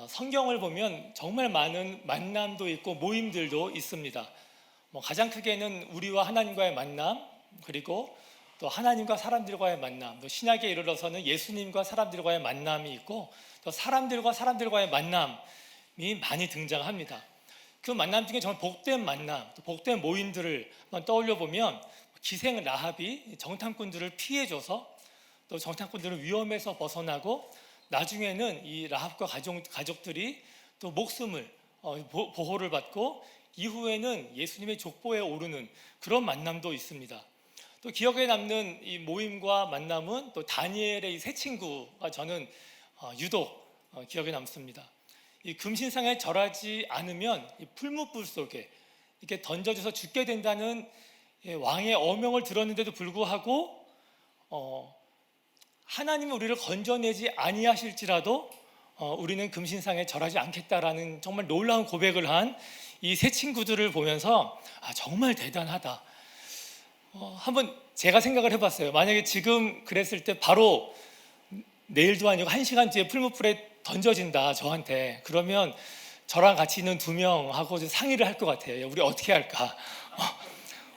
성경을 보면 정말 많은 만남도 있고 모임들도 있습니다. 가장 크게는 우리와 하나님과의 만남, 그리고 또 하나님과 사람들과의 만남, 또 신약에 이르러서는 예수님과 사람들과의 만남이 있고, 또 사람들과 사람들과의 만남이 많이 등장합니다. 그 만남 중에 정말 복된 만남, 또 복된 모임들을 한번 떠올려 보면, 기생 라합이 정탐꾼들을 피해줘서 또 정탐꾼들은 위험에서 벗어나고, 나중에는 이 라합과 가족들이 또 목숨을 보호를 받고, 이후에는 예수님의 족보에 오르는 그런 만남도 있습니다. 또 기억에 남는 이 모임과 만남은 또 다니엘의 이 세 친구가 저는 유독 기억에 남습니다. 이 금신상에 절하지 않으면 이 풀무불 속에 이렇게 던져져서 죽게 된다는 왕의 어명을 들었는데도 불구하고 하나님이 우리를 건져내지 아니하실지라도 우리는 금신상에 절하지 않겠다라는 정말 놀라운 고백을 한 이 세 친구들을 보면서 정말 대단하다. 한번 제가 생각을 해봤어요. 만약에 지금 그랬을 때 바로 내일도 아니고 1시간 뒤에 풀무불에 던져진다 저한테. 그러면 저랑 같이 있는 2명하고 상의를 할 것 같아요. 우리 어떻게 할까?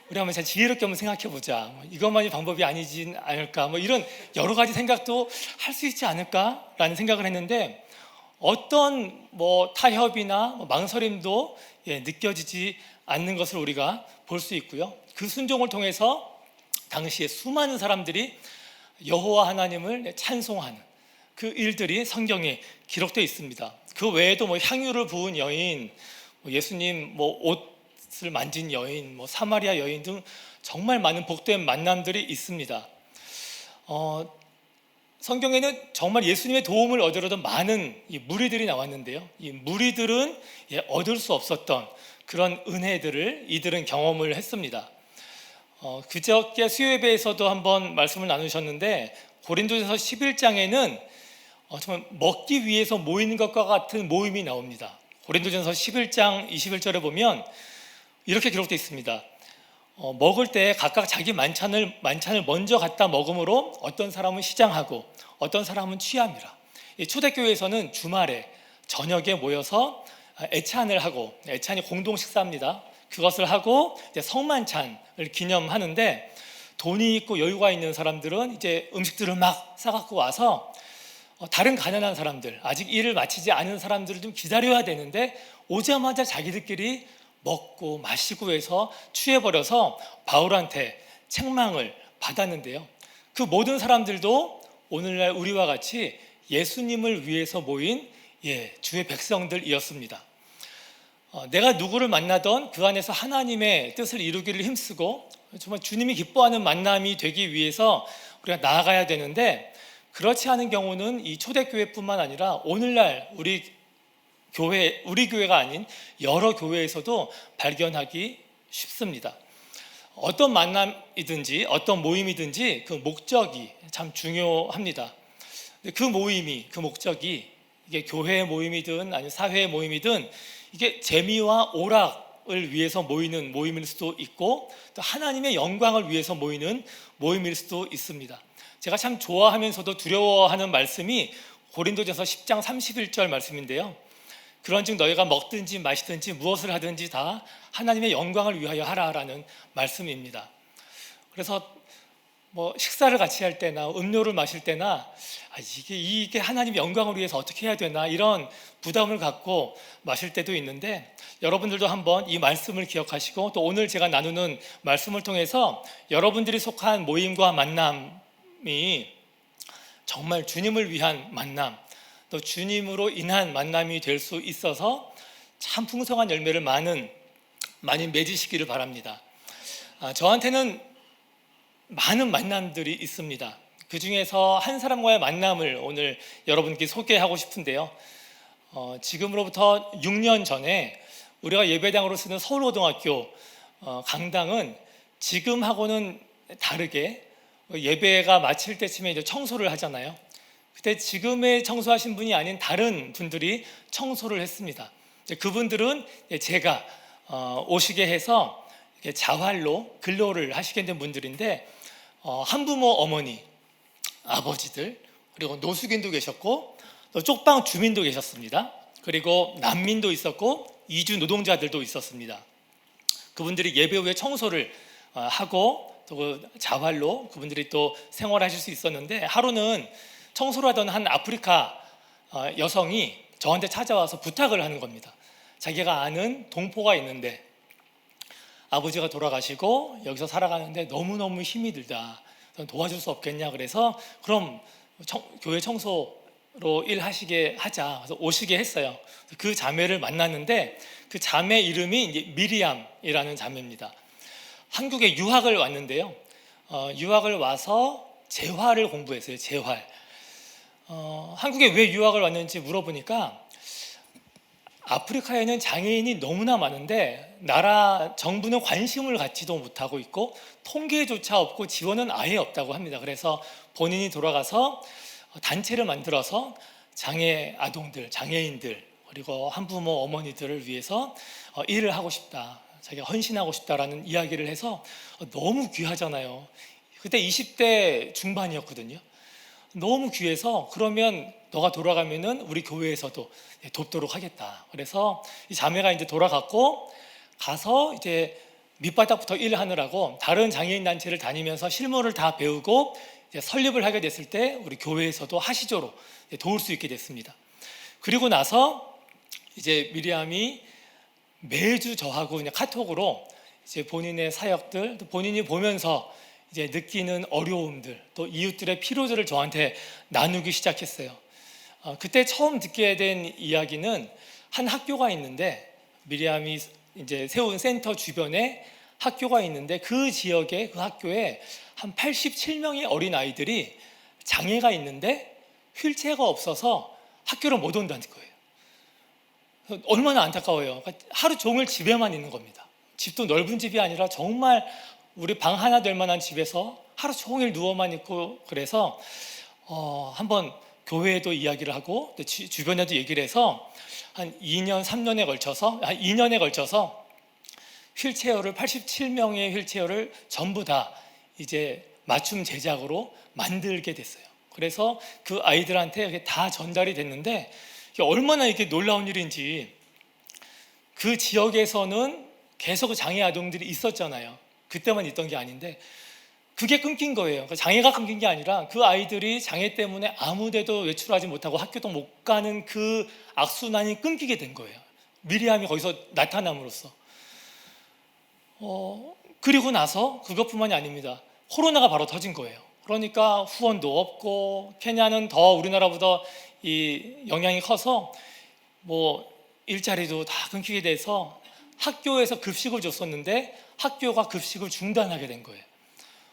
우리 한번 잘 지혜롭게 한번 생각해보자. 이것만이 방법이 아니진 않을까? 이런 여러 가지 생각도 할 수 있지 않을까라는 생각을 했는데, 어떤 타협이나 망설임도 느껴지지 않는 것을 우리가 볼 수 있고요. 그 순종을 통해서 당시에 수많은 사람들이 여호와 하나님을 찬송하는 그 일들이 성경에 기록되어 있습니다. 그 외에도 향유를 부은 여인, 예수님 옷을 만진 여인, 사마리아 여인 등 정말 많은 복된 만남들이 있습니다. 성경에는 정말 예수님의 도움을 얻으려던 많은 이 무리들이 나왔는데요. 이 무리들은 얻을 수 없었던 그런 은혜들을 이들은 경험을 했습니다. 그저께 수요예배에서도 한번 말씀을 나누셨는데, 고린도전서 11장에는 정말 먹기 위해서 모이는 것과 같은 모임이 나옵니다. 고린도전서 11장 21절에 보면 이렇게 기록되어 있습니다. 먹을 때 각각 자기 만찬을 먼저 갖다 먹음으로 어떤 사람은 시장하고 어떤 사람은 취함이라. 초대교회에서는 주말에 저녁에 모여서 애찬을 하고, 애찬이 공동 식사입니다. 그것을 하고 이제 성만찬을 기념하는데, 돈이 있고 여유가 있는 사람들은 이제 음식들을 막 싸갖고 와서 다른 가난한 사람들, 아직 일을 마치지 않은 사람들을 좀 기다려야 되는데, 오자마자 자기들끼리 먹고 마시고 해서 취해버려서 바울한테 책망을 받았는데요. 그 모든 사람들도 오늘날 우리와 같이 예수님을 위해서 모인 주의 백성들이었습니다. 내가 누구를 만나던 그 안에서 하나님의 뜻을 이루기를 힘쓰고 정말 주님이 기뻐하는 만남이 되기 위해서 우리가 나아가야 되는데, 그렇지 않은 경우는 이 초대교회뿐만 아니라 오늘날 우리 교회가 아닌 여러 교회에서도 발견하기 쉽습니다. 어떤 만남이든지 어떤 모임이든지 그 목적이 참 중요합니다. 그 목적이 이게 교회 모임이든 아니면 사회 모임이든 이게 재미와 오락을 위해서 모이는 모임일 수도 있고, 또 하나님의 영광을 위해서 모이는 모임일 수도 있습니다. 제가 참 좋아하면서도 두려워하는 말씀이 고린도전서 10장 31절 말씀인데요. 그런즉 너희가 먹든지 마시든지 무엇을 하든지 다 하나님의 영광을 위하여 하라라는 말씀입니다. 그래서 식사를 같이 할 때나 음료를 마실 때나 이게 하나님의 영광을 위해서 어떻게 해야 되나, 이런 부담을 갖고 마실 때도 있는데, 여러분들도 한번 이 말씀을 기억하시고, 또 오늘 제가 나누는 말씀을 통해서 여러분들이 속한 모임과 만남이 정말 주님을 위한 만남, 또 주님으로 인한 만남이 될 수 있어서 참 풍성한 열매를 많이 맺으시기를 바랍니다. 저한테는 많은 만남들이 있습니다. 그 중에서 한 사람과의 만남을 오늘 여러분께 소개하고 싶은데요. 지금으로부터 6년 전에 우리가 예배당으로 쓰는 서울고등학교 강당은 지금하고는 다르게 예배가 마칠 때쯤에 이제 청소를 하잖아요. 그때 지금의 청소하신 분이 아닌 다른 분들이 청소를 했습니다. 그분들은 제가 오시게 해서 자활로 근로를 하시게 된 분들인데, 한부모 어머니, 아버지들, 그리고 노숙인도 계셨고 또 쪽방 주민도 계셨습니다. 그리고 난민도 있었고 이주 노동자들도 있었습니다. 그분들이 예배 후에 청소를 하고 또 그 자활로 그분들이 또 생활하실 수 있었는데, 하루는 청소를 하던 한 아프리카 여성이 저한테 찾아와서 부탁을 하는 겁니다. 자기가 아는 동포가 있는데 아버지가 돌아가시고 여기서 살아가는데 너무너무 힘이 들다, 도와줄 수 없겠냐. 그래서 그럼 교회 청소로 일하시게 하자. 그래서 오시게 했어요. 그 자매를 만났는데 그 자매 이름이 이제 미리암이라는 자매입니다. 한국에 유학을 왔는데요. 유학을 와서 재활을 공부했어요. 재활. 한국에 왜 유학을 왔는지 물어보니까 아프리카에는 장애인이 너무나 많은데 나라 정부는 관심을 갖지도 못하고 있고 통계조차 없고 지원은 아예 없다고 합니다. 그래서 본인이 돌아가서 단체를 만들어서 장애 아동들, 장애인들, 그리고 한부모 어머니들을 위해서 일을 하고 싶다, 자기가 헌신하고 싶다라는 이야기를 해서 너무 귀하잖아요. 그때 20대 중반이었거든요. 너무 귀해서 그러면 너가 돌아가면은 우리 교회에서도 돕도록 하겠다. 그래서 이 자매가 이제 돌아갔고 가서 이제 밑바닥부터 일하느라고 다른 장애인 단체를 다니면서 실무를 다 배우고 이제 설립을 하게 됐을 때 우리 교회에서도 하시조로 도울 수 있게 됐습니다. 그리고 나서 이제 미리암이 매주 저하고 그냥 카톡으로 이제 본인의 사역들, 또 본인이 보면서 이제 느끼는 어려움들, 또 이웃들의 피로들을 저한테 나누기 시작했어요. 그때 처음 듣게 된 이야기는 한 학교가 있는데, 미리암이 이제 세운 센터 주변에 학교가 있는데 그 지역에, 그 학교에 한 87명의 어린 아이들이 장애가 있는데 휠체어가 없어서 학교를 못 온다는 거예요. 얼마나 안타까워요. 하루 종일 집에만 있는 겁니다. 집도 넓은 집이 아니라 정말 우리 방 하나 될 만한 집에서 하루 종일 누워만 있고, 그래서 한번 교회에도 이야기를 하고 주변에도 얘기를 해서 한 2년, 3년에 걸쳐서, 한 2년에 걸쳐서 휠체어를, 87명의 휠체어를 전부 다 이제 맞춤 제작으로 만들게 됐어요. 그래서 그 아이들한테 다 전달이 됐는데, 이게 얼마나 이게 놀라운 일인지, 그 지역에서는 계속 장애 아동들이 있었잖아요. 그때만 있던 게 아닌데 그게 끊긴 거예요. 장애가 끊긴 게 아니라 그 아이들이 장애 때문에 아무 데도 외출하지 못하고 학교도 못 가는 그 악순환이 끊기게 된 거예요. 미리암이 거기서 나타남으로써. 그리고 나서 그것뿐만이 아닙니다. 코로나가 바로 터진 거예요. 그러니까 후원도 없고, 케냐는 더 우리나라보다 이 영향이 커서 뭐 일자리도 다 끊기게 돼서 학교에서 급식을 줬었는데 학교가 급식을 중단하게 된 거예요.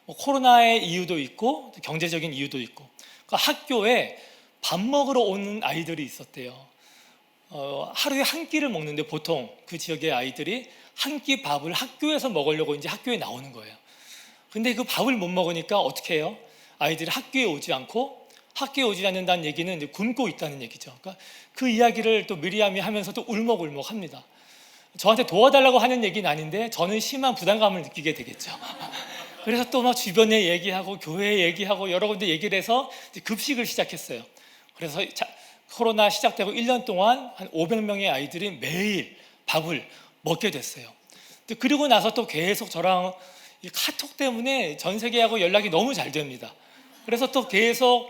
코로나의 이유도 있고 경제적인 이유도 있고. 그러니까 학교에 밥 먹으러 오는 아이들이 있었대요. 하루에 한 끼를 먹는데 보통 그 지역의 아이들이 한 끼 밥을 학교에서 먹으려고 이제 학교에 나오는 거예요. 근데 그 밥을 못 먹으니까 어떻게 해요? 아이들이 학교에 오지 않고, 학교에 오지 않는다는 얘기는 이제 굶고 있다는 얘기죠. 그러니까 그 이야기를 또 미리암이 하면서도 울먹울먹 합니다. 저한테 도와달라고 하는 얘기는 아닌데 저는 심한 부담감을 느끼게 되겠죠. 그래서 또 막 주변에 얘기하고 교회에 얘기하고 여러 군데 얘기를 해서 급식을 시작했어요. 그래서 코로나 시작되고 1년 동안 한 500명의 아이들이 매일 밥을 먹게 됐어요. 그리고 나서 또 계속 저랑 이 카톡 때문에 전 세계하고 연락이 너무 잘 됩니다. 그래서 또 계속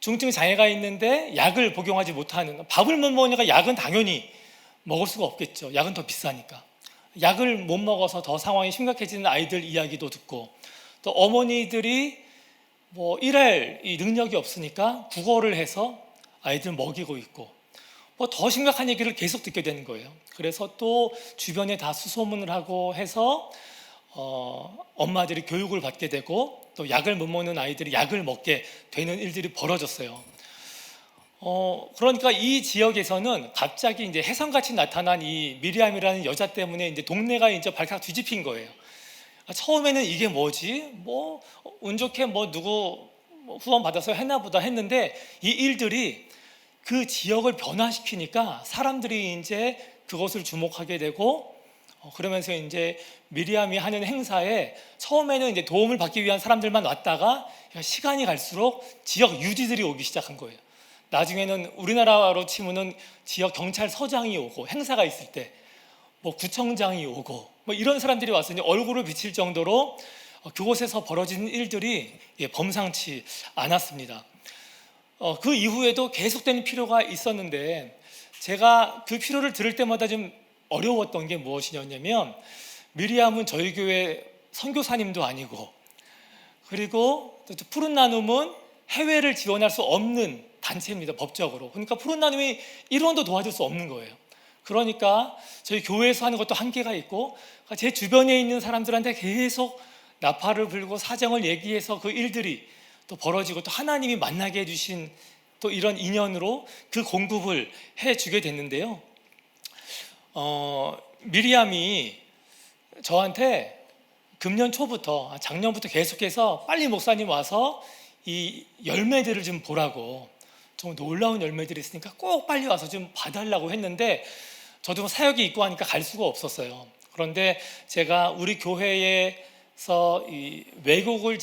중증 장애가 있는데 약을 복용하지 못하는, 밥을 못 먹으니까 약은 당연히 먹을 수가 없겠죠. 약은 더 비싸니까. 약을 못 먹어서 더 상황이 심각해지는 아이들 이야기도 듣고, 또 어머니들이 뭐 일할 이 능력이 없으니까 국어를 해서 아이들 먹이고 있고, 뭐 더 심각한 얘기를 계속 듣게 되는 거예요. 그래서 또 주변에 다 수소문을 하고 해서 엄마들이 교육을 받게 되고, 또 약을 못 먹는 아이들이 약을 먹게 되는 일들이 벌어졌어요. 그러니까 이 지역에서는 갑자기 이제 혜성같이 나타난 이 미리암이라는 여자 때문에 이제 동네가 이제 발칵 뒤집힌 거예요. 처음에는 이게 뭐지? 뭐 운 좋게 뭐 누구 후원 받아서 했나 보다 했는데, 이 일들이 그 지역을 변화시키니까 사람들이 이제 그것을 주목하게 되고, 그러면서 이제 미리암이 하는 행사에 처음에는 이제 도움을 받기 위한 사람들만 왔다가 시간이 갈수록 지역 유지들이 오기 시작한 거예요. 나중에는 우리나라로 치면은 지역 경찰서장이 오고 행사가 있을 때 뭐 구청장이 오고 뭐 이런 사람들이 와서 이제 얼굴을 비칠 정도로 그곳에서 벌어지는 일들이 범상치 않았습니다. 그 이후에도 계속되는 필요가 있었는데 제가 그 필요를 들을 때마다 좀 어려웠던 게 무엇이냐면 미리암은 저희 교회 선교사님도 아니고 그리고 또 푸른 나눔은 해외를 지원할 수 없는 단체입니다. 법적으로. 그러니까 푸른 나눔이 1원도 도와줄 수 없는 거예요. 그러니까 저희 교회에서 하는 것도 한계가 있고 제 주변에 있는 사람들한테 계속 나팔을 불고 사정을 얘기해서 그 일들이 또 벌어지고 또 하나님이 만나게 해주신 또 이런 인연으로 그 공급을 해주게 됐는데요. 미리암이 저한테 금년 초부터 작년부터 계속해서 빨리 목사님 와서 이 열매들을 좀 보라고 정말 놀라운 열매들이 있으니까 꼭 빨리 와서 좀 봐달라고 했는데 저도 사역이 있고 하니까 갈 수가 없었어요. 그런데 제가 우리 교회에서 이 외국을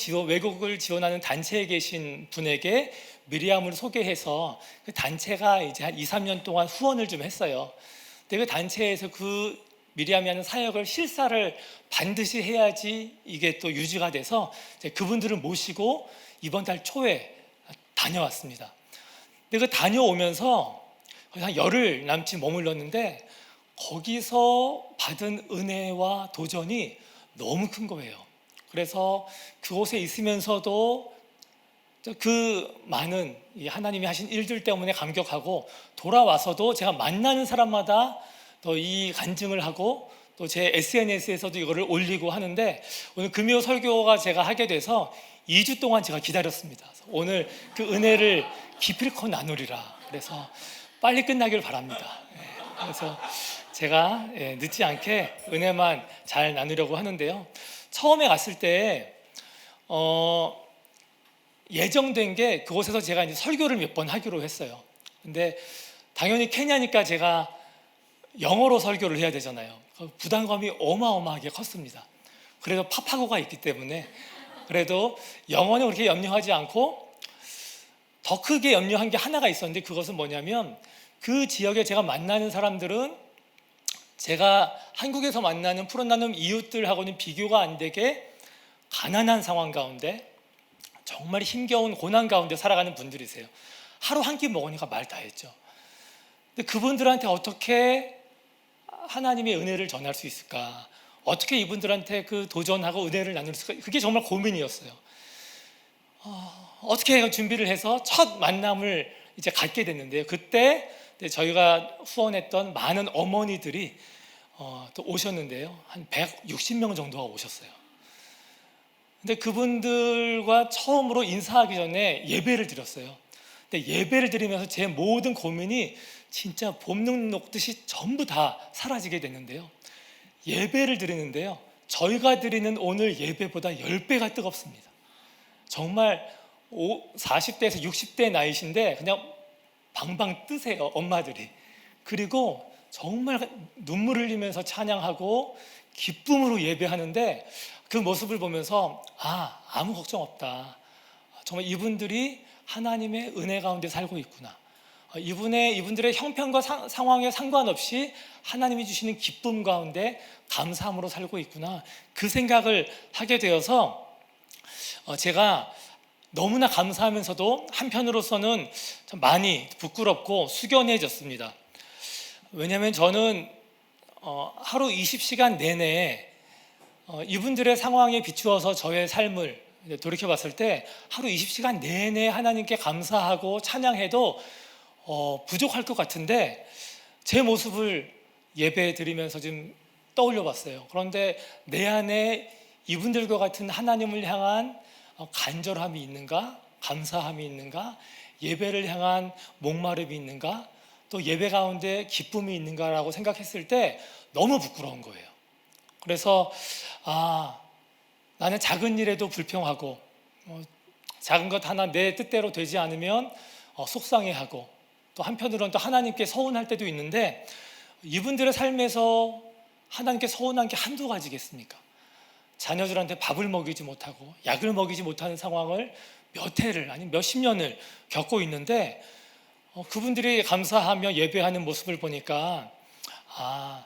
지원하는 단체에 계신 분에게 미리암을 소개해서 그 단체가 이제 한 2, 3년 동안 후원을 좀 했어요. 근데 그 단체에서 그 미리암이 하는 사역을 실사를 반드시 해야지 이게 또 유지가 돼서 그분들을 모시고 이번 달 초에 다녀왔습니다. 근데 그 다녀오면서 한 열흘 남짓 머물렀는데 거기서 받은 은혜와 도전이 너무 큰 거예요. 그래서 그곳에 있으면서도 그 많은 하나님이 하신 일들 때문에 감격하고 돌아와서도 제가 만나는 사람마다 또 이 간증을 하고 또 제 SNS에서도 이거를 올리고 하는데 오늘 금요 설교가 제가 하게 돼서 2주 동안 제가 기다렸습니다. 오늘 그 은혜를 기필코 나누리라. 그래서 빨리 끝나길 바랍니다. 그래서 제가 늦지 않게 은혜만 잘 나누려고 하는데요. 처음에 갔을 때 예정된 게 그곳에서 제가 이제 설교를 몇 번 하기로 했어요. 근데 당연히 케냐니까 제가 영어로 설교를 해야 되잖아요. 부담감이 어마어마하게 컸습니다. 그래도 파파고가 있기 때문에 그래도 영어는 그렇게 염려하지 않고 더 크게 염려한 게 하나가 있었는데 그것은 뭐냐면 그 지역에 제가 만나는 사람들은 제가 한국에서 만나는 푸른 나눔 이웃들하고는 비교가 안 되게 가난한 상황 가운데 정말 힘겨운 고난 가운데 살아가는 분들이세요. 하루 한 끼 먹으니까 말 다 했죠. 근데 그분들한테 어떻게 하나님의 은혜를 전할 수 있을까? 어떻게 이분들한테 그 도전하고 은혜를 나눌 수 있을까? 그게 정말 고민이었어요. 어떻게 준비를 해서 첫 만남을 이제 갖게 됐는데요. 그때 저희가 후원했던 많은 어머니들이 또 오셨는데요. 한 160명 정도가 오셨어요. 근데 그분들과 처음으로 인사하기 전에 예배를 드렸어요. 근데 예배를 드리면서 제 모든 고민이 진짜 봄눈 녹듯이 전부 다 사라지게 됐는데요. 예배를 드리는데요. 저희가 드리는 오늘 예배보다 10배가 뜨겁습니다. 정말 40대에서 60대 나이신데 그냥 방방 뜨세요, 엄마들이. 그리고 정말 눈물 흘리면서 찬양하고 기쁨으로 예배하는데 그 모습을 보면서 아무 걱정 없다. 정말 이분들이 하나님의 은혜 가운데 살고 있구나. 이분들의 형편과 상황에 상관없이 하나님이 주시는 기쁨 가운데 감사함으로 살고 있구나. 그 생각을 하게 되어서 제가 너무나 감사하면서도 한편으로서는 좀 많이 부끄럽고 숙연해졌습니다. 왜냐하면 저는 하루 20시간 내내 이분들의 상황에 비추어서 저의 삶을 돌이켜봤을 때 하루 20시간 내내 하나님께 감사하고 찬양해도 부족할 것 같은데 제 모습을 예배 드리면서 좀 떠올려 봤어요. 그런데 내 안에 이분들과 같은 하나님을 향한 간절함이 있는가? 감사함이 있는가? 예배를 향한 목마름이 있는가? 또 예배 가운데 기쁨이 있는가라고 생각했을 때 너무 부끄러운 거예요. 그래서 나는 작은 일에도 불평하고 작은 것 하나 내 뜻대로 되지 않으면 속상해하고 또 한편으로는 또 하나님께 서운할 때도 있는데 이분들의 삶에서 하나님께 서운한 게 한두 가지겠습니까? 자녀들한테 밥을 먹이지 못하고 약을 먹이지 못하는 상황을 몇 해를 아니면 몇십 년을 겪고 있는데 그분들이 감사하며 예배하는 모습을 보니까 아,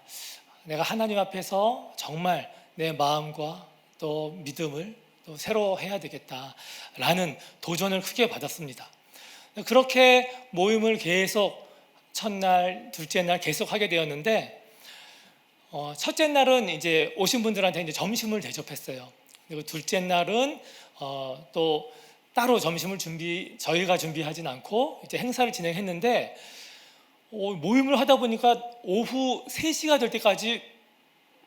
내가 하나님 앞에서 정말 내 마음과 또 믿음을 또 새로 해야 되겠다라는 도전을 크게 받았습니다. 그렇게 모임을 계속 첫날, 둘째 날 계속 하게 되었는데 첫째 날은 이제 오신 분들한테 이제 점심을 대접했어요. 그리고 둘째 날은 또 따로 점심을 저희가 준비하진 않고 이제 행사를 진행했는데 모임을 하다 보니까 오후 3시가 될 때까지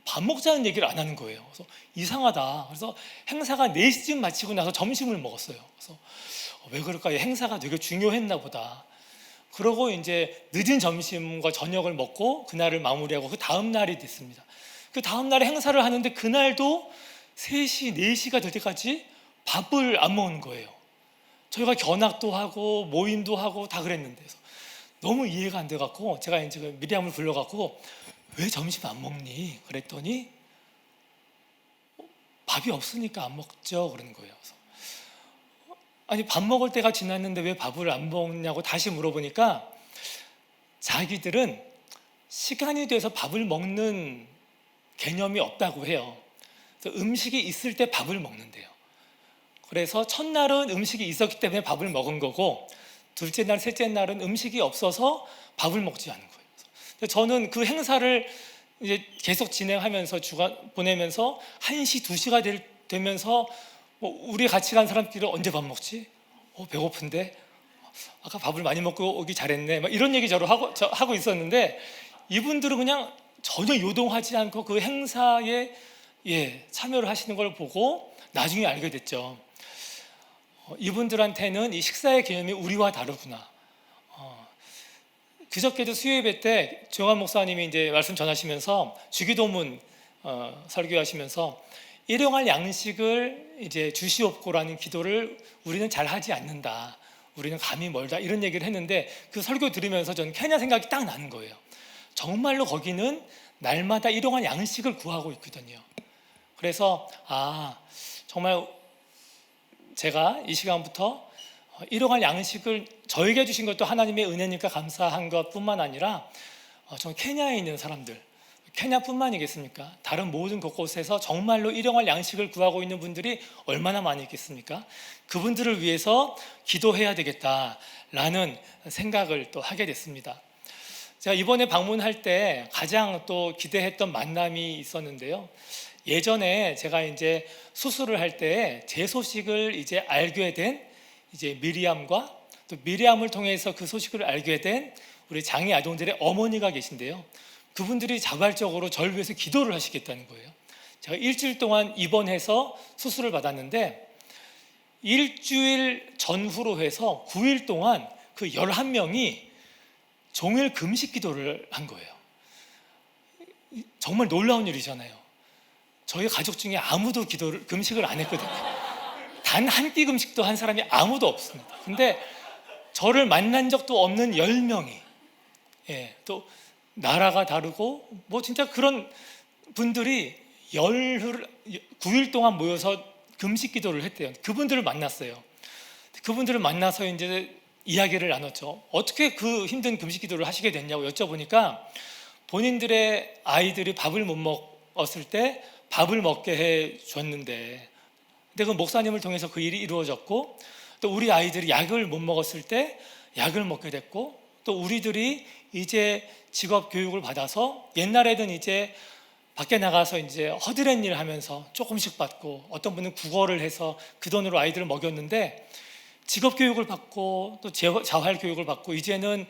밥 먹자는 얘기를 안 하는 거예요. 그래서 이상하다. 그래서 행사가 4시쯤 마치고 나서 점심을 먹었어요. 그래서 왜 그럴까? 행사가 되게 중요했나 보다. 그러고 이제 늦은 점심과 저녁을 먹고 그날을 마무리하고 그 다음 날이 됐습니다. 그 다음 날에 행사를 하는데 그날도 3시, 4시가 될 때까지 밥을 안 먹는 거예요. 저희가 견학도 하고 모임도 하고 다 그랬는데 너무 이해가 안 돼갖고 제가 이제 미리암을 불러갖고 왜 점심 안 먹니? 그랬더니 밥이 없으니까 안 먹죠 그러는 거예요. 그래서 아니 밥 먹을 때가 지났는데 왜 밥을 안 먹냐고 다시 물어보니까 자기들은 시간이 돼서 밥을 먹는 개념이 없다고 해요. 그래서 음식이 있을 때 밥을 먹는데요. 그래서 첫날은 음식이 있었기 때문에 밥을 먹은 거고 둘째 날, 셋째 날은 음식이 없어서 밥을 먹지 않은 거예요. 저는 그 행사를 이제 계속 진행하면서 보내면서 1시, 2시가 되면서 우리 같이 간 사람끼리 언제 밥 먹지? 배고픈데 아까 밥을 많이 먹고 오기 잘했네. 막 이런 얘기 하고 있었는데 이분들은 그냥 전혀 요동하지 않고 그 행사에 참여를 하시는 걸 보고 나중에 알게 됐죠. 이분들한테는 이 식사의 개념이 우리와 다르구나. 그저께도 수요예배 때 조영환 목사님이 이제 말씀 전하시면서 주기도문 설교하시면서 일용할 양식을 이제 주시옵고라는 기도를 우리는 잘 하지 않는다. 우리는 감이 멀다. 이런 얘기를 했는데 그 설교 들으면서 저는 케냐 생각이 딱 나는 거예요. 정말로 거기는 날마다 일용할 양식을 구하고 있거든요. 그래서 정말 제가 이 시간부터 일용할 양식을 저에게 주신 것도 하나님의 은혜니까 감사한 것뿐만 아니라 전 케냐에 있는 사람들, 케냐뿐만이겠습니까? 다른 모든 곳곳에서 정말로 일용할 양식을 구하고 있는 분들이 얼마나 많이 있겠습니까? 그분들을 위해서 기도해야 되겠다라는 생각을 또 하게 됐습니다. 제가 이번에 방문할 때 가장 또 기대했던 만남이 있었는데요. 예전에 제가 이제 수술을 할 때 제 소식을 이제 알게 된 이제 미리암과 또 미리암을 통해서 그 소식을 알게 된 우리 장애 아동들의 어머니가 계신데요. 그분들이 자발적으로 저를 위해서 기도를 하시겠다는 거예요. 제가 일주일 동안 입원해서 수술을 받았는데 일주일 전후로 해서 9일 동안 그 11명이 종일 금식 기도를 한 거예요. 정말 놀라운 일이잖아요. 저희 가족 중에 아무도 금식을 안 했거든요. 단 한 끼 금식도 한 사람이 아무도 없습니다. 근데 저를 만난 적도 없는 10명이 또 나라가 다르고 진짜 그런 분들이 9일 동안 모여서 금식 기도를 했대요. 그분들을 만났어요. 그분들을 만나서 이제 이야기를 나눴죠. 어떻게 그 힘든 금식 기도를 하시게 됐냐고 여쭤보니까 본인들의 아이들이 밥을 못 먹었을 때 밥을 먹게 해 줬는데 근데 그 목사님을 통해서 그 일이 이루어졌고 또 우리 아이들이 약을 못 먹었을 때 약을 먹게 됐고 또 우리들이 이제 직업 교육을 받아서 옛날에는 이제 밖에 나가서 이제 허드렛 일 하면서 조금씩 받고 어떤 분은 국어를 해서 그 돈으로 아이들을 먹였는데 직업 교육을 받고 또 자활 교육을 받고 이제는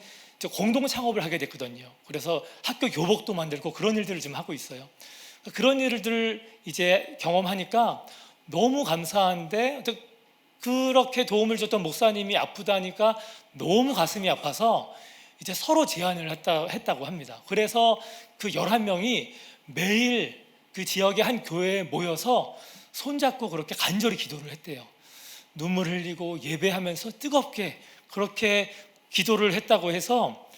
공동 창업을 하게 됐거든요. 그래서 학교 교복도 만들고 그런 일들을 지금 하고 있어요. 그런 일들 이제 경험하니까 너무 감사한데 그렇게 도움을 줬던 목사님이 아프다니까 너무 가슴이 아파서 이제 서로 제안을 했다고 합니다. 그래서 그 11명이 매일 그 지역의 한 교회에 모여서 손잡고 그렇게 간절히 기도를 했대요. 눈물 흘리고 예배하면서 뜨겁게 그렇게 기도를 했다고 해서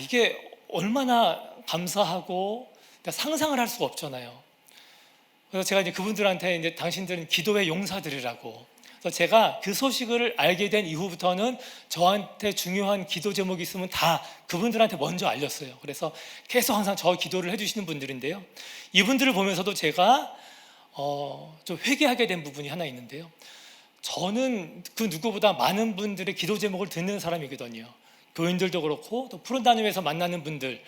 이게 얼마나 감사하고 상상을 할 수가 없잖아요. 그래서 제가 이제 그분들한테 이제 당신들은 기도의 용사들이라고 그래서 제가 그 소식을 알게 된 이후부터는 저한테 중요한 기도 제목이 있으면 다 그분들한테 먼저 알렸어요. 그래서 계속 항상 저 기도를 해주시는 분들인데요. 이분들을 보면서도 제가 좀 회개하게 된 부분이 하나 있는데요. 저는 그 누구보다 많은 분들의 기도 제목을 듣는 사람이거든요. 교인들도 그렇고 또 푸른 단임에서 만나는 분들,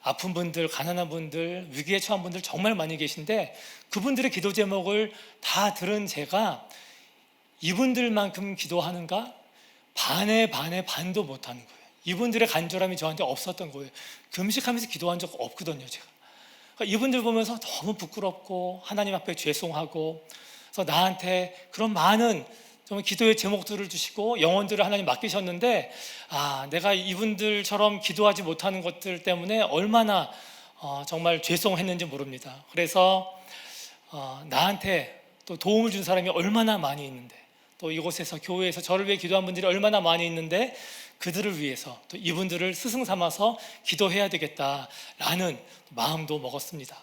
아픈 분들, 가난한 분들, 위기에 처한 분들 정말 많이 계신데 그분들의 기도 제목을 다 들은 제가 이분들만큼 기도하는가? 반에 반도 못하는 거예요. 이분들의 간절함이 저한테 없었던 거예요. 금식하면서 기도한 적 없거든요, 제가. 그러니까 이분들 보면서 너무 부끄럽고 하나님 앞에 죄송하고, 그래서 나한테 그런 많은 정말 기도의 제목들을 주시고 영혼들을 하나님 맡기셨는데, 내가 이분들처럼 기도하지 못하는 것들 때문에 얼마나 정말 죄송했는지 모릅니다. 그래서 나한테 또 도움을 준 사람이 얼마나 많이 있는데, 또 이곳에서 교회에서 저를 위해 기도한 분들이 얼마나 많이 있는데 그들을 위해서 또 이분들을 스승 삼아서 기도해야 되겠다라는 마음도 먹었습니다.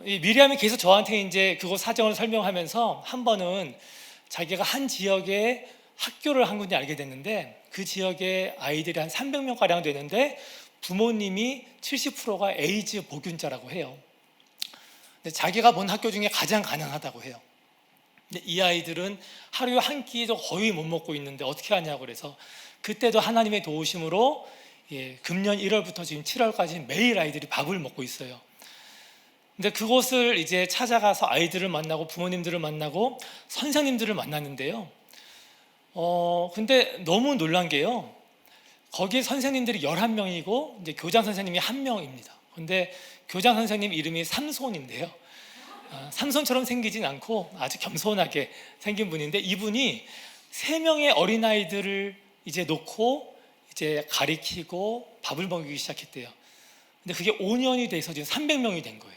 이 미리암이 계속 저한테 이제 그곳 사정을 설명하면서 한 번은 자기가 한 지역에 학교를 한 군데 알게 됐는데 그 지역에 아이들이 한 300명 가량 되는데 부모님이 70%가 에이즈 보균자라고 해요. 근데 자기가 본 학교 중에 가장 가난하다고 해요. 근데 이 아이들은 하루에 한 끼도 거의 못 먹고 있는데 어떻게 하냐고 그래서 그때도 하나님의 도우심으로 금년 1월부터 지금 7월까지 매일 아이들이 밥을 먹고 있어요. 근데 그곳을 이제 찾아가서 아이들을 만나고 부모님들을 만나고 선생님들을 만났는데요. 근데 너무 놀란 게요. 거기 선생님들이 11명이고 이제 교장 선생님이 1명입니다. 근데 교장 선생님 이름이 삼손인데요. 삼손처럼 생기진 않고 아주 겸손하게 생긴 분인데 이분이 3명의 어린아이들을 이제 놓고 이제 가리키고 밥을 먹이기 시작했대요. 근데 그게 5년이 돼서 지금 300명이 된 거예요.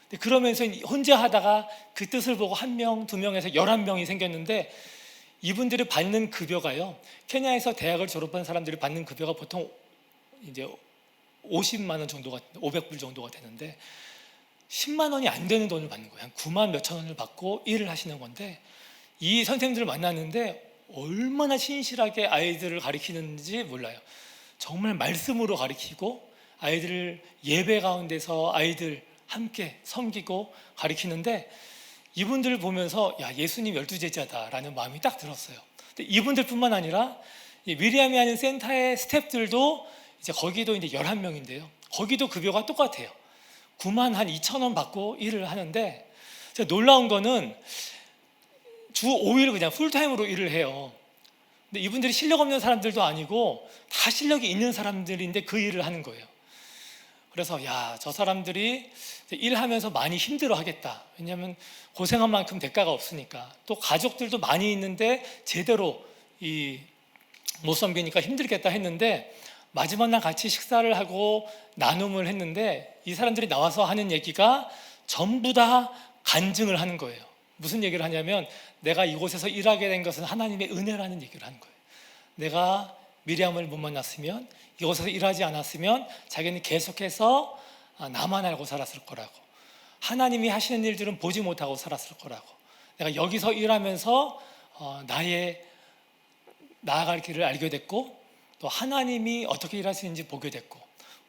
근데 그러면서 혼자 하다가 그 뜻을 보고 1명, 2명에서 11명이 생겼는데 이분들이 받는 급여가요. 케냐에서 대학을 졸업한 사람들이 받는 급여가 보통 이제 50만 원 정도가 500불 정도가 되는데 10만 원이 안 되는 돈을 받는 거예요. 한 9만 몇천 원을 받고 일을 하시는 건데 이 선생님들을 만났는데 얼마나 신실하게 아이들을 가르치는지 몰라요. 정말 말씀으로 가르치고 아이들을 예배 가운데서 아이들 함께 섬기고 가르치는데 이분들을 보면서 예수님 12제자다라는 마음이 딱 들었어요. 근데 이분들뿐만 아니라 미리암이 하는 센터의 스태프들도 이제 거기도 이제 11명인데요. 거기도 급여가 똑같아요. 9만 한 2천 원 받고 일을 하는데 제가 놀라운 거는 주 5일 그냥 풀타임으로 일을 해요. 근데 이분들이 실력 없는 사람들도 아니고 다 실력이 있는 사람들인데 그 일을 하는 거예요. 그래서 저 사람들이 일하면서 많이 힘들어 하겠다. 왜냐하면 고생한 만큼 대가가 없으니까. 또 가족들도 많이 있는데 제대로 못 섬기니까 힘들겠다 했는데 마지막 날 같이 식사를 하고 나눔을 했는데 이 사람들이 나와서 하는 얘기가 전부 다 간증을 하는 거예요. 무슨 얘기를 하냐면 내가 이곳에서 일하게 된 것은 하나님의 은혜라는 얘기를 하는 거예요. 내가 미리암을 못 만났으면 이곳에서 일하지 않았으면 자기는 계속해서 나만 알고 살았을 거라고, 하나님이 하시는 일들은 보지 못하고 살았을 거라고, 내가 여기서 일하면서 나의 나아갈 길을 알게 됐고 또 하나님이 어떻게 일하시는지 보게 됐고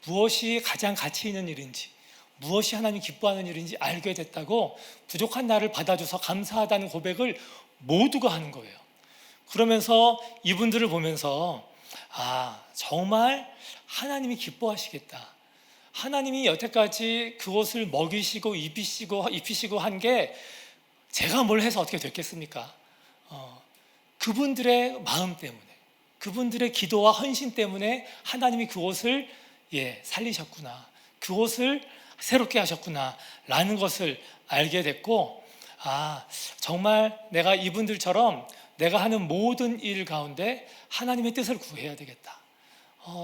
무엇이 가장 가치 있는 일인지 무엇이 하나님 기뻐하는 일인지 알게 됐다고 부족한 나를 받아줘서 감사하다는 고백을 모두가 하는 거예요. 그러면서 이분들을 보면서 정말 하나님이 기뻐하시겠다. 하나님이 여태까지 그것을 먹이시고 입히시고 한 게 제가 뭘 해서 어떻게 됐겠습니까? 그분들의 마음 때문에 그분들의 기도와 헌신 때문에 하나님이 그곳을 살리셨구나, 그곳을 새롭게 하셨구나 라는 것을 알게 됐고 정말 내가 이분들처럼 내가 하는 모든 일 가운데 하나님의 뜻을 구해야 되겠다.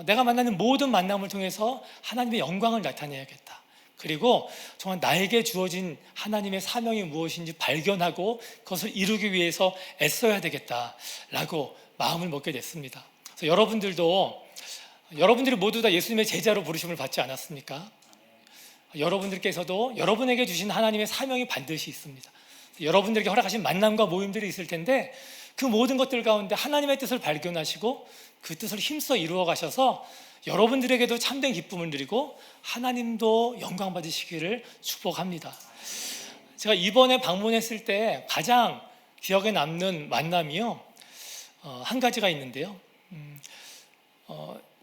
내가 만나는 모든 만남을 통해서 하나님의 영광을 나타내야겠다. 그리고 정말 나에게 주어진 하나님의 사명이 무엇인지 발견하고 그것을 이루기 위해서 애써야 되겠다라고 마음을 먹게 됐습니다. 그래서 여러분들이 모두 다 예수님의 제자로 부르심을 받지 않았습니까? 여러분들께서도 여러분에게 주신 하나님의 사명이 반드시 있습니다. 여러분들에게 허락하신 만남과 모임들이 있을 텐데 그 모든 것들 가운데 하나님의 뜻을 발견하시고 그 뜻을 힘써 이루어 가셔서 여러분들에게도 참된 기쁨을 누리고 하나님도 영광 받으시기를 축복합니다. 제가 이번에 방문했을 때 가장 기억에 남는 만남이요, 한 가지가 있는데요.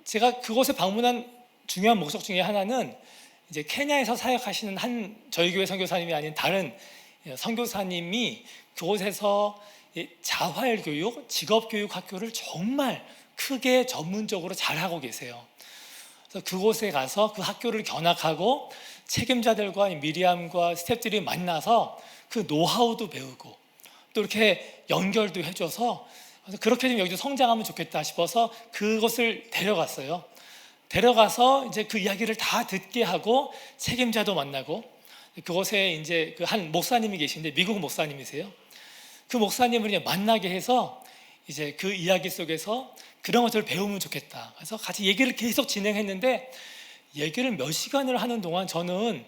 제가 그곳에 방문한 중요한 목적 중에 하나는 이제 케냐에서 사역하시는 한 저희 교회 선교사님이 아닌 다른 선교사님이 그곳에서 자활교육, 직업교육 학교를 정말 크게 전문적으로 잘하고 계세요. 그래서 그곳에 가서 그 학교를 견학하고 책임자들과 미리암과 스태프들이 만나서 그 노하우도 배우고 또 이렇게 연결도 해줘서 그렇게 좀 여기도 성장하면 좋겠다 싶어서 그것을 데려갔어요. 데려가서 이제 그 이야기를 다 듣게 하고 책임자도 만나고 그곳에 이제 그 한 목사님이 계신데 미국 목사님이세요. 그 목사님을 이제 만나게 해서 이제 그 이야기 속에서 그런 것들을 배우면 좋겠다. 그래서 같이 얘기를 계속 진행했는데 얘기를 몇 시간을 하는 동안 저는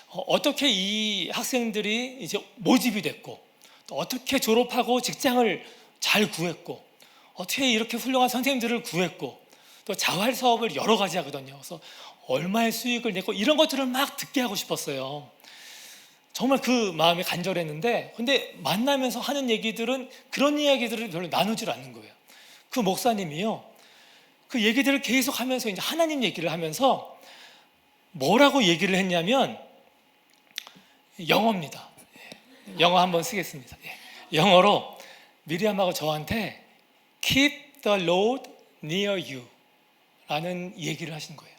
어떻게 이 학생들이 이제 모집이 됐고 또 어떻게 졸업하고 직장을 잘 구했고 어떻게 이렇게 훌륭한 선생님들을 구했고 또 자활 사업을 여러 가지 하거든요. 그래서 얼마의 수익을 냈고 이런 것들을 막 듣게 하고 싶었어요. 정말 그 마음이 간절했는데 근데 만나면서 하는 얘기들은 그런 이야기들을 별로 나누질 않는 거예요. 그 목사님이요, 그 얘기들을 계속 하면서 이제 하나님 얘기를 하면서 뭐라고 얘기를 했냐면 영어입니다. 영어 한번 쓰겠습니다. 영어로 미리암하고 저한테 Keep the Lord near you 라는 얘기를 하신 거예요.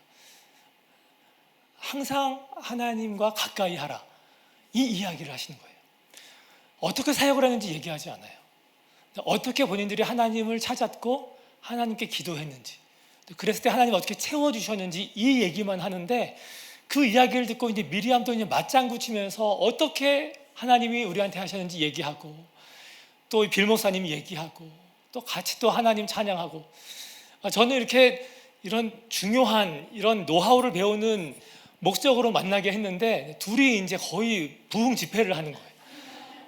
항상 하나님과 가까이 하라, 이 이야기를 하시는 거예요. 어떻게 사역을 하는지 얘기하지 않아요. 어떻게 본인들이 하나님을 찾았고 하나님께 기도했는지, 그랬을 때 하나님 어떻게 채워주셨는지 이 얘기만 하는데 그 이야기를 듣고 이제 미리암도 이제 맞장구 치면서 어떻게 하나님이 우리한테 하셨는지 얘기하고 또 빌 목사님이 얘기하고 또 같이 또 하나님 찬양하고, 저는 이렇게 이런 중요한 이런 노하우를 배우는 목적으로 만나게 했는데 둘이 이제 거의 부흥 집회를 하는 거예요.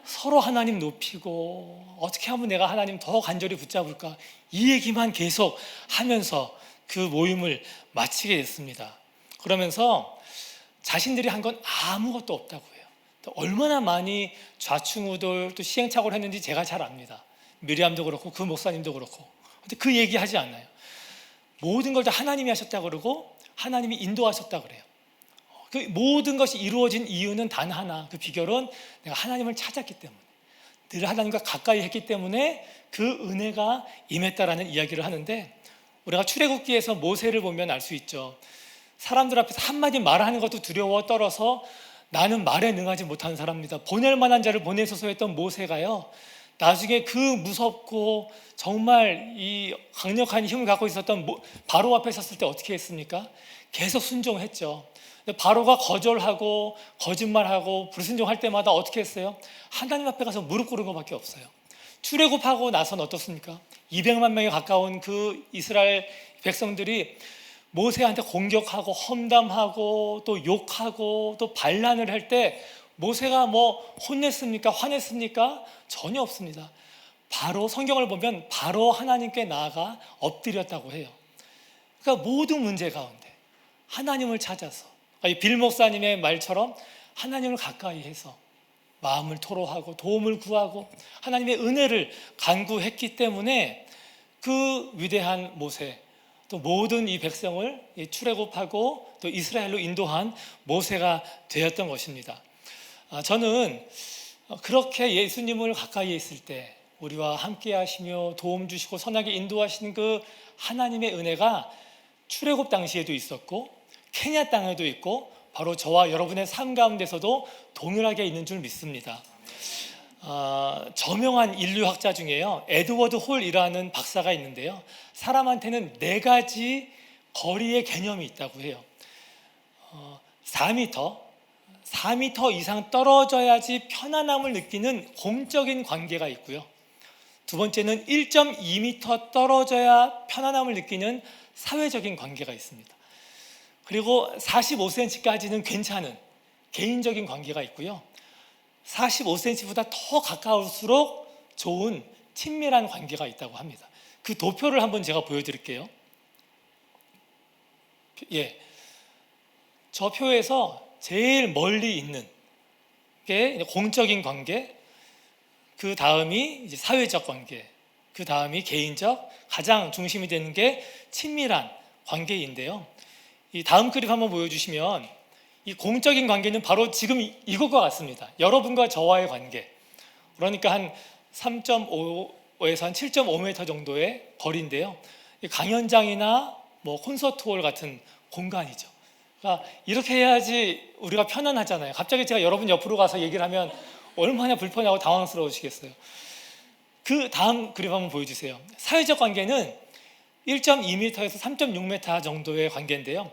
서로 하나님 높이고 어떻게 하면 내가 하나님 더 간절히 붙잡을까, 이 얘기만 계속 하면서 그 모임을 마치게 됐습니다. 그러면서 자신들이 한 건 아무것도 없다고 해요. 또 얼마나 많이 좌충우돌 또 시행착오를 했는지 제가 잘 압니다. 미리암도 그렇고 그 목사님도 그렇고. 근데 그 얘기 하지 않아요. 모든 걸 다 하나님이 하셨다고 그러고 하나님이 인도하셨다고 그래요. 그 모든 것이 이루어진 이유는 단 하나, 그 비결은 내가 하나님을 찾았기 때문에, 늘 하나님과 가까이 했기 때문에 그 은혜가 임했다라는 이야기를 하는데, 우리가 출애굽기에서 모세를 보면 알 수 있죠. 사람들 앞에서 한마디 말하는 것도 두려워 떨어서 나는 말에 능하지 못하는 사람입니다, 보낼 만한 자를 보내소서 했던 모세가요, 나중에 그 무섭고 정말 이 강력한 힘을 갖고 있었던 바로 앞에 섰을 때 어떻게 했습니까? 계속 순종했죠. 바로가 거절하고 거짓말하고 불순종할 때마다 어떻게 했어요? 하나님 앞에 가서 무릎 꿇은 것밖에 없어요. 출애굽하고 나서는 어떻습니까? 200만 명에 가까운 그 이스라엘 백성들이 모세한테 공격하고 험담하고 또 욕하고 또 반란을 할 때 모세가 뭐 혼냈습니까? 화냈습니까? 전혀 없습니다. 바로 성경을 보면 바로 하나님께 나아가 엎드렸다고 해요. 그러니까 모든 문제 가운데 하나님을 찾아서, 이 빌 목사님의 말처럼 하나님을 가까이 해서 마음을 토로하고 도움을 구하고 하나님의 은혜를 간구했기 때문에 그 위대한 모세, 또 모든 이 백성을 출애굽하고 또 이스라엘로 인도한 모세가 되었던 것입니다. 저는 그렇게 예수님을 가까이 있을 때 우리와 함께 하시며 도움 주시고 선하게 인도하시는 그 하나님의 은혜가 출애굽 당시에도 있었고 케냐 땅에도 있고 바로 저와 여러분의 삶 가운데서도 동일하게 있는 줄 믿습니다. 저명한 인류학자 중에요, 에드워드 홀이라는 박사가 있는데요, 사람한테는 4가지 거리의 개념이 있다고 해요. 4m 이상 떨어져야지 편안함을 느끼는 공적인 관계가 있고요, 두 번째는 1.2m 떨어져야 편안함을 느끼는 사회적인 관계가 있습니다. 그리고 45cm까지는 괜찮은 개인적인 관계가 있고요, 45cm보다 더 가까울수록 좋은 친밀한 관계가 있다고 합니다. 그 도표를 한번 제가 보여드릴게요. 예, 저 표에서 제일 멀리 있는 게 공적인 관계, 그 다음이 이제 사회적 관계, 그 다음이 개인적, 가장 중심이 되는 게 친밀한 관계인데요. 이 다음 그림 한번 보여주시면 이 공적인 관계는 바로 지금 이것과 같습니다. 여러분과 저와의 관계. 그러니까 한 3.5에서 한 7.5m 정도의 거리인데요. 강연장이나 뭐 콘서트홀 같은 공간이죠. 그러니까 이렇게 해야지 우리가 편안하잖아요. 갑자기 제가 여러분 옆으로 가서 얘기를 하면 얼마나 불편하고 당황스러우시겠어요. 그 다음 그림 한번 보여주세요. 사회적 관계는 1.2m에서 3.6m 정도의 관계인데요.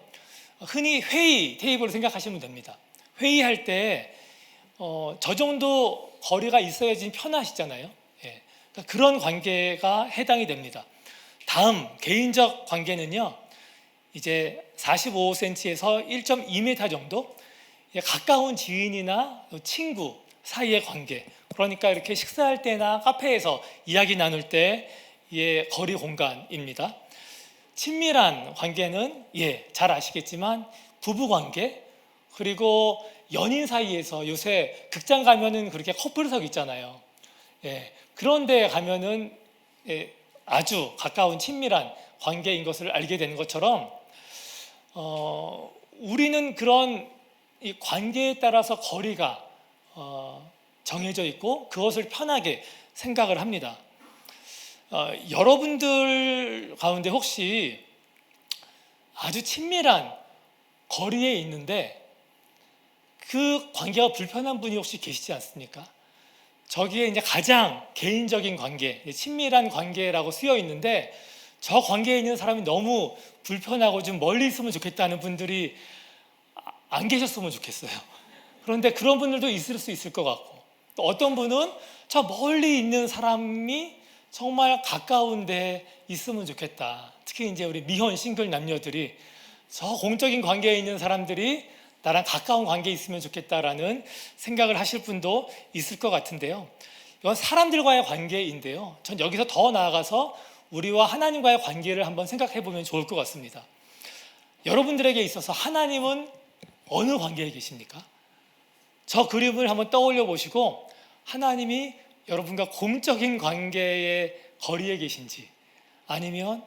흔히 회의 테이블을 생각하시면 됩니다. 회의할 때 저 정도 거리가 있어야지 편하시잖아요. 예. 그러니까 그런 관계가 해당이 됩니다. 다음 개인적 관계는요, 이제 45cm에서 1.2m 정도, 가까운 지인이나 친구 사이의 관계. 그러니까 이렇게 식사할 때나 카페에서 이야기 나눌 때의 거리 공간입니다. 친밀한 관계는 잘 아시겠지만 부부 관계, 그리고 연인 사이에서 요새 극장 가면은 그렇게 커플석 있잖아요. 그런 데 가면은 아주 가까운 친밀한 관계인 것을 알게 되는 것처럼 우리는 그런 이 관계에 따라서 거리가 정해져 있고 그것을 편하게 생각을 합니다. 여러분들 가운데 혹시 아주 친밀한 거리에 있는데 그 관계가 불편한 분이 혹시 계시지 않습니까? 저기에 이제 가장 개인적인 관계, 친밀한 관계라고 쓰여 있는데 저 관계에 있는 사람이 너무 불편하고 좀 멀리 있으면 좋겠다는 분들이 안 계셨으면 좋겠어요. 그런데 그런 분들도 있을 수 있을 것 같고, 또 어떤 분은 저 멀리 있는 사람이 정말 가까운 데 있으면 좋겠다. 특히 이제 우리 미혼 싱글 남녀들이 저 공적인 관계에 있는 사람들이 나랑 가까운 관계에 있으면 좋겠다라는 생각을 하실 분도 있을 것 같은데요. 이건 사람들과의 관계인데요. 전 여기서 더 나아가서 우리와 하나님과의 관계를 한번 생각해 보면 좋을 것 같습니다. 여러분들에게 있어서 하나님은 어느 관계에 계십니까? 저 그림을 한번 떠올려 보시고 하나님이 여러분과 공적인 관계의 거리에 계신지, 아니면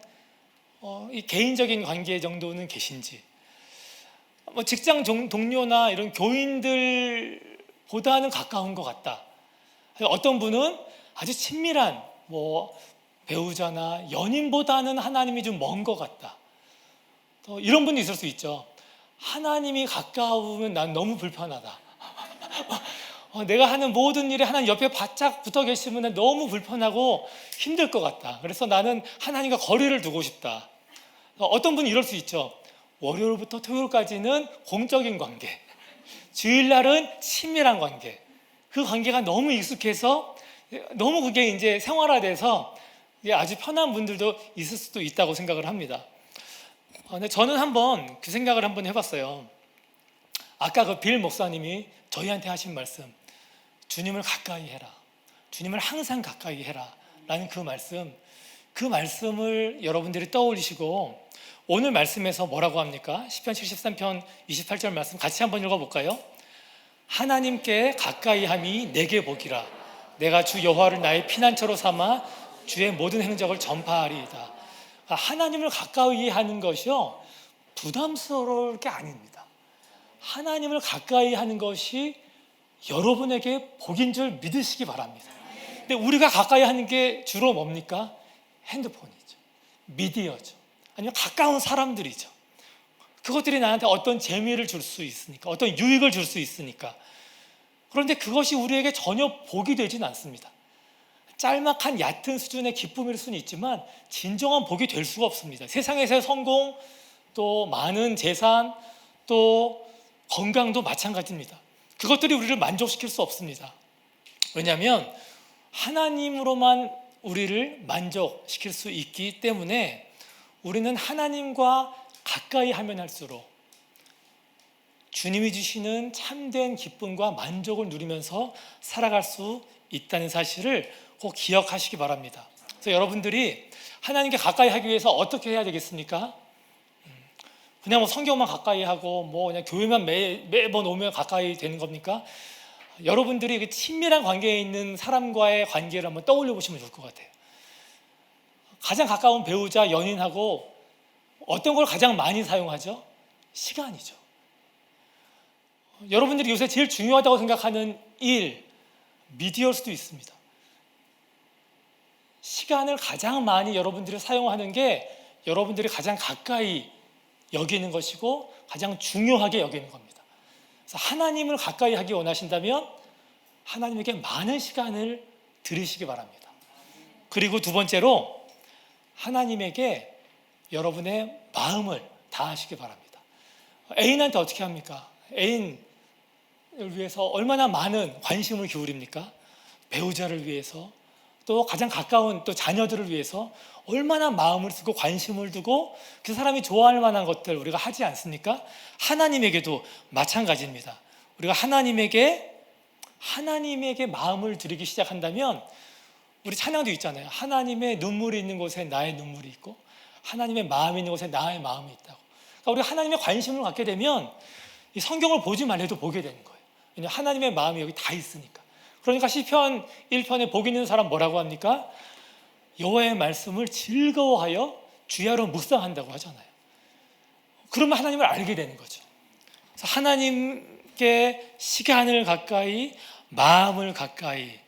이 개인적인 관계 정도는 계신지, 뭐 직장 동료나 이런 교인들보다는 가까운 것 같다. 어떤 분은 아주 친밀한 뭐 배우자나 연인보다는 하나님이 좀 먼 것 같다. 또 이런 분도 있을 수 있죠. 하나님이 가까우면 난 너무 불편하다. 내가 하는 모든 일에 하나님 옆에 바짝 붙어 계시면 너무 불편하고 힘들 것 같다. 그래서 나는 하나님과 거리를 두고 싶다. 어떤 분이 이럴 수 있죠. 월요일부터 토요일까지는 공적인 관계, 주일날은 친밀한 관계. 그 관계가 너무 익숙해서 너무 그게 이제 생활화돼서 아주 편한 분들도 있을 수도 있다고 생각을 합니다. 근데 저는 한번 그 생각을 한번 해봤어요. 아까 그 빌 목사님이 저희한테 하신 말씀, 주님을 가까이 해라, 주님을 항상 가까이 해라 라는 그 말씀을 여러분들이 떠올리시고 오늘 말씀에서 뭐라고 합니까? 시편 73편 28절 말씀 같이 한번 읽어볼까요? 하나님께 가까이 함이 내게 복이라. 내가 주 여호와를 나의 피난처로 삼아 주의 모든 행적을 전파하리이다. 하나님을 가까이 하는 것이요, 부담스러울 게 아닙니다. 하나님을 가까이 하는 것이 여러분에게 복인 줄 믿으시기 바랍니다. 근데 우리가 가까이 하는 게 주로 뭡니까? 핸드폰이죠, 미디어죠, 아니면 가까운 사람들이죠. 그것들이 나한테 어떤 재미를 줄 수 있으니까, 어떤 유익을 줄 수 있으니까. 그런데 그것이 우리에게 전혀 복이 되진 않습니다. 짤막한 얕은 수준의 기쁨일 수는 있지만 진정한 복이 될 수가 없습니다. 세상에서의 성공, 또 많은 재산, 또 건강도 마찬가지입니다. 그것들이 우리를 만족시킬 수 없습니다. 왜냐하면 하나님으로만 우리를 만족시킬 수 있기 때문에 우리는 하나님과 가까이 하면 할수록 주님이 주시는 참된 기쁨과 만족을 누리면서 살아갈 수 있다는 사실을 꼭 기억하시기 바랍니다. 그래서 여러분들이 하나님께 가까이 하기 위해서 어떻게 해야 되겠습니까? 그냥 뭐 성경만 가까이 하고 뭐 그냥 교회만 매번 오면 가까이 되는 겁니까? 여러분들이 그 친밀한 관계에 있는 사람과의 관계를 한번 떠올려 보시면 좋을 것 같아요. 가장 가까운 배우자, 연인하고 어떤 걸 가장 많이 사용하죠? 시간이죠. 여러분들이 요새 제일 중요하다고 생각하는 일, 미디어일 수도 있습니다. 시간을 가장 많이 여러분들이 사용하는 게 여러분들이 가장 가까이 여기는 것이고 가장 중요하게 여기는 겁니다. 그래서 하나님을 가까이 하기 원하신다면 하나님에게 많은 시간을 들이시기 바랍니다. 그리고 두 번째로 하나님에게 여러분의 마음을 다하시기 바랍니다. 애인한테 어떻게 합니까? 애인을 위해서 얼마나 많은 관심을 기울입니까? 배우자를 위해서, 또 가장 가까운 또 자녀들을 위해서 얼마나 마음을 쓰고 관심을 두고 그 사람이 좋아할 만한 것들 우리가 하지 않습니까? 하나님에게도 마찬가지입니다. 우리가 하나님에게 마음을 들이기 시작한다면, 우리 찬양도 있잖아요. 하나님의 눈물이 있는 곳에 나의 눈물이 있고 하나님의 마음이 있는 곳에 나의 마음이 있다고. 그러니까 우리가 하나님의 관심을 갖게 되면 이 성경을 보지 말래도 보게 되는 거예요. 왜냐하면 하나님의 마음이 여기 다 있으니까. 그러니까 시편 1편에 복 있는 사람 뭐라고 합니까? 여호와의 말씀을 즐거워하여 주야로 묵상한다고 하잖아요. 그러면 하나님을 알게 되는 거죠. 그래서 하나님께 시간을 가까이, 마음을 가까이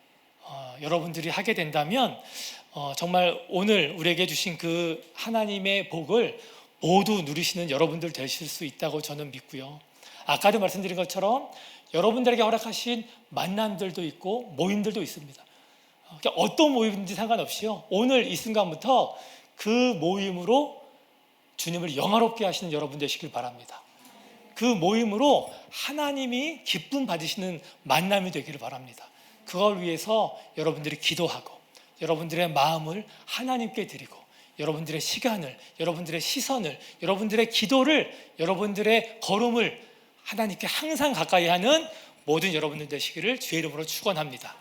여러분들이 하게 된다면 정말 오늘 우리에게 주신 그 하나님의 복을 모두 누리시는 여러분들 되실 수 있다고 저는 믿고요. 아까도 말씀드린 것처럼 여러분들에게 허락하신 만남들도 있고 모임들도 있습니다. 어떤 모임인지 상관없이요, 오늘 이 순간부터 그 모임으로 주님을 영화롭게 하시는 여러분 되시길 바랍니다. 그 모임으로 하나님이 기쁨 받으시는 만남이 되기를 바랍니다. 그걸 위해서 여러분들이 기도하고 여러분들의 마음을 하나님께 드리고 여러분들의 시간을, 여러분들의 시선을, 여러분들의 기도를, 여러분들의 걸음을 하나님께 항상 가까이 하는 모든 여러분들 되시기를 주의 이름으로 축원합니다.